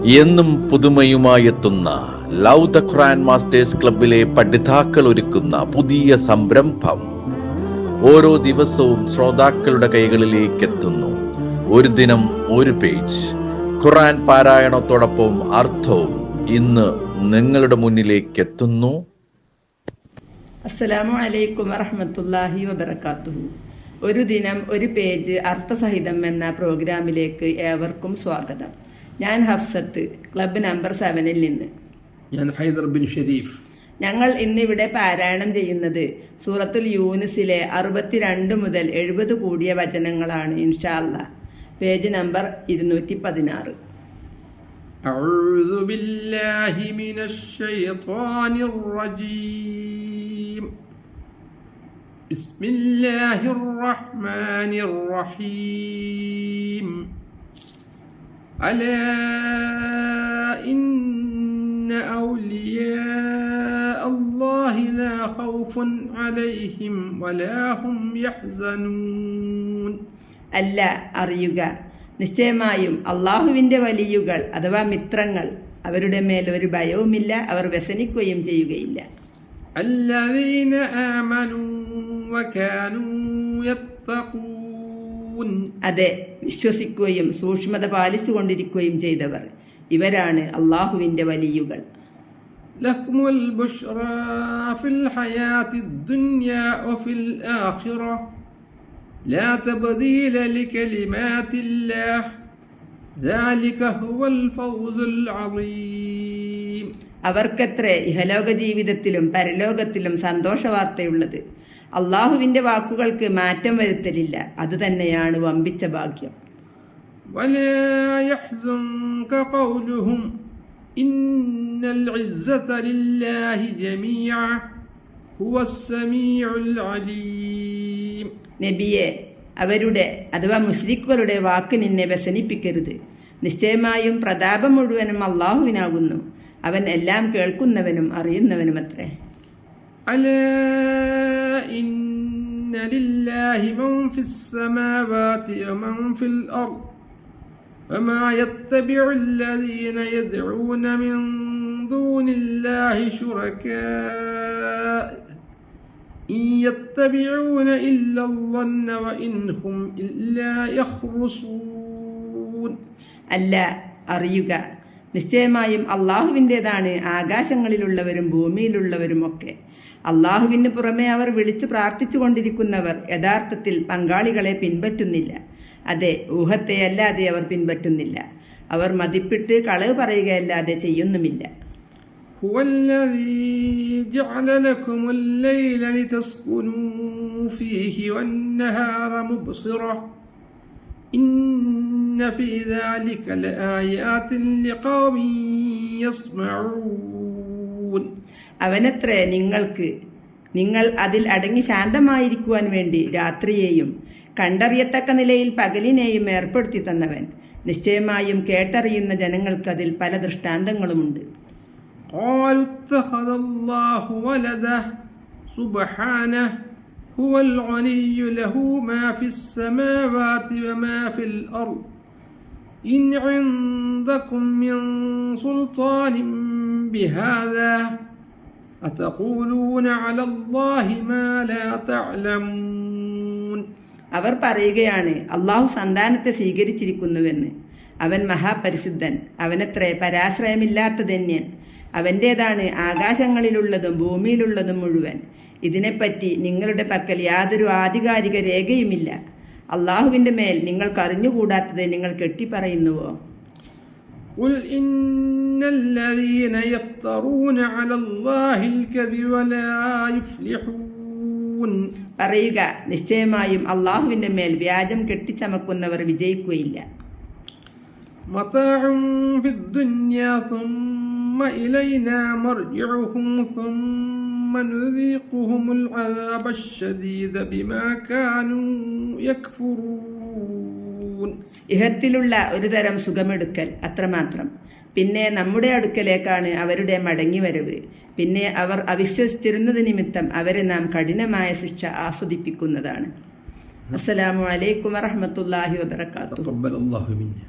എന്നും പുതുമയുമായെത്തുന്ന love the Quran masters ക്ലബിലെ പഠിതാക്കൾ ഒരുക്കുന്ന പുതിയ സംരംഭം ഓരോ ദിവസവും ശ്രോതാക്കളുടെ കൈകളിലേക്ക് എത്തുന്നു. ഒരു ദിനം ഒരു പേജ് ഖുർആൻ പാരായണത്തോടൊപ്പം അർത്ഥവും ഇന്ന് നിങ്ങളുടെ മുന്നിലേക്ക് എത്തുന്നു. അസ്സലാമു അലൈക്കും വറഹ്മത്തുള്ളാഹി വബറകാതുഹു. ഒരു ദിനം ഒരു പേജ് അർത്ഥസഹിതം എന്ന പ്രോഗ്രാമിലേക്ക് ഏവർക്കും സ്വാഗതം. ഞാൻ ഹഫ്സത്ത്, ക്ലബ്ബ് നമ്പർ 7-ൽ നിന്ന്. ഞാൻ ഹൈദർ ബിൻ ഷരീഫ്. ഞങ്ങൾ ഇന്നിവിടെ പാരായണം ചെയ്യുന്നത് സൂറത്തുൽ യൂനുസിലെ 62 മുതൽ 70 കൂടിയ വചനങ്ങളാണ്. ഇൻഷാ അല്ലാഹ്. Page number 216. أعوذ بالله من الشيطان الرجيم. بسم الله الرحمن الرحيم. ألا إن أولياء الله لا خوف عليهم ولا هم يحزنون. അല്ല, അറിയുക, നിശ്ചയമായും അള്ളാഹുവിന്റെ വലിയുകൾ അഥവാ മിത്രങ്ങൾ, അവരുടെ മേൽ ഒരു ഭയവുമില്ല, അവർ വ്യസനിക്കുകയും ചെയ്യുകയില്ല. الذين آمنوا وكانوا يتقون. അതെ, വിശ്വസിക്കുകയും സൂക്ഷ്മത പാലിച്ചുകൊണ്ടിരിക്കുകയും ചെയ്തവർ, ഇവരാണ് അള്ളാഹുവിന്റെ വലിയുകൾ. لكم البشرى في الحياة الدنيا وفي الآخرة لا تبديل لكلمات الله ذلك هو الفوز العظيم. അവർക്കത്രേ ഇഹലോക ജീവിതത്തിലും പരലോകത്തിലും സന്തോഷവാർത്തയുള്ളത്. അള്ളാഹുവിന്റെ വാക്കുകൾക്ക് മാറ്റം വരുത്തലില്ല, അതുതന്നെയാണ് വമ്പിച്ച ഭാഗ്യം. ولا يحزنك قولهم إن العزة لله جميعا هو السميع العليم. നബിയെ, അവരുടെ അഥവാ മുശ്രിക്കുകളുടെ വാക്ക് നിന്നെ വ്യസനിപ്പിക്കരുത്. നിശ്ചയമായും പ്രതാപം മുഴുവനും അള്ളാഹുവിനാകുന്നു. അവൻ എല്ലാം കേൾക്കുന്നവനും അറിയുന്നവനുമത്രേ. ألا إن لله من في السماوات ومن في الأرض وما يتبع الذين يدعون من دون الله شركاء إن يتبعون إلا الظن وإن هم إلا يخرصون. അല്ല, അറിയുക, നിശ്ചയമായും അള്ളാഹുവിൻ്റെതാണ് ആകാശങ്ങളിലുള്ളവരും ഭൂമിയിലുള്ളവരുമൊക്കെ. അള്ളാഹുവിന് പുറമെ അവർ വിളിച്ചു പ്രാർത്ഥിച്ചു കൊണ്ടിരിക്കുന്നവർ യഥാർത്ഥത്തിൽ പങ്കാളികളെ പിൻപറ്റുന്നില്ല. അതെ, ഊഹത്തെ അല്ലാതെ അവർ പിൻപറ്റുന്നില്ല. അവർ മതിപ്പിട്ട് കളവ് പറയുകയല്ലാതെ ചെയ്യുന്നുമില്ല. هو الذي جعل لكم الليل لتسكنوا فيه والنهار مبصرة إن في ذلك لآيات لقوم يسمعون. അവനത്രേ നിങ്ങൾ അതിൽ അടങ്ങി ശാന്തമായിരിക്കുവാൻ വേണ്ടി രാത്രിയെയും കണ്ടറിയത്തക്ക നിലയിൽ പകലിനെയും ഏർപ്പെടുത്തി തന്നവൻ. നിശ്ചയമായും കേട്ടറിയുന്ന ജനങ്ങൾക്ക് അതിൽ പല ദൃഷ്ടാന്തങ്ങളുമുണ്ട്. قالوا اتخذ الله ولده سبحانه هو الغني له ما في السماوات وما في الأرض إن عندكم من سلطان بهذا أتقولون على الله ما لا تعلمون. അവർ പറയുകയാണ്, അള്ളാഹു സന്താനത്തെ സ്വീകരിച്ചിരിക്കുന്നുവെന്ന്. അവൻ മഹാപരിശുദ്ധൻ, അവനത്രേ പരാശ്രയമില്ലാത്ത ധന്യൻ. അവൻ്റേതാണ് ആകാശങ്ങളിലുള്ളതും ഭൂമിയിലുള്ളതും മുഴുവൻ. ഇതിനെപ്പറ്റി നിങ്ങളുടെ പക്കൽ യാതൊരു ആധികാരിക രേഖയുമില്ല. അള്ളാഹുവിന്റെ മേൽ നിങ്ങൾക്ക് അറിഞ്ഞുകൂടാത്തത് നിങ്ങൾ കെട്ടിപ്പറയുന്നുവോ? قل إن الذين يفترون على الله الكذب لا يفلحون. പറയുക, നിശ്ചയമായും അള്ളാഹുവിന്റെ മേൽ വ്യാജം കെട്ടിച്ചമക്കുന്നവർ വിജയിക്കുകയില്ല. متاع في الدنيا ثم إلينا مرجعهم ثم نذيقهم العذاب الشديد بما كانوا يكفرون. ഇഹത്തിലുള്ള ഒരു തരം സുഖമെടുക്കൽ അത്രമാത്രം. പിന്നെ നമ്മുടെ അടുക്കലേക്കാണ് അവരുടെ മടങ്ങിവരവ്. പിന്നെ അവർ അവിശ്വസിച്ചിരുന്നത് നിമിത്തം അവരെ നാം കഠിനമായ ശിക്ഷ ആസ്വദിപ്പിക്കുന്നതാണ്. അസ്സലാമു അലൈക്കും വറഹ്മത്തുള്ളാഹി വബറകാതുഹു. തഖബ്ബലല്ലാഹു മിന്നാ.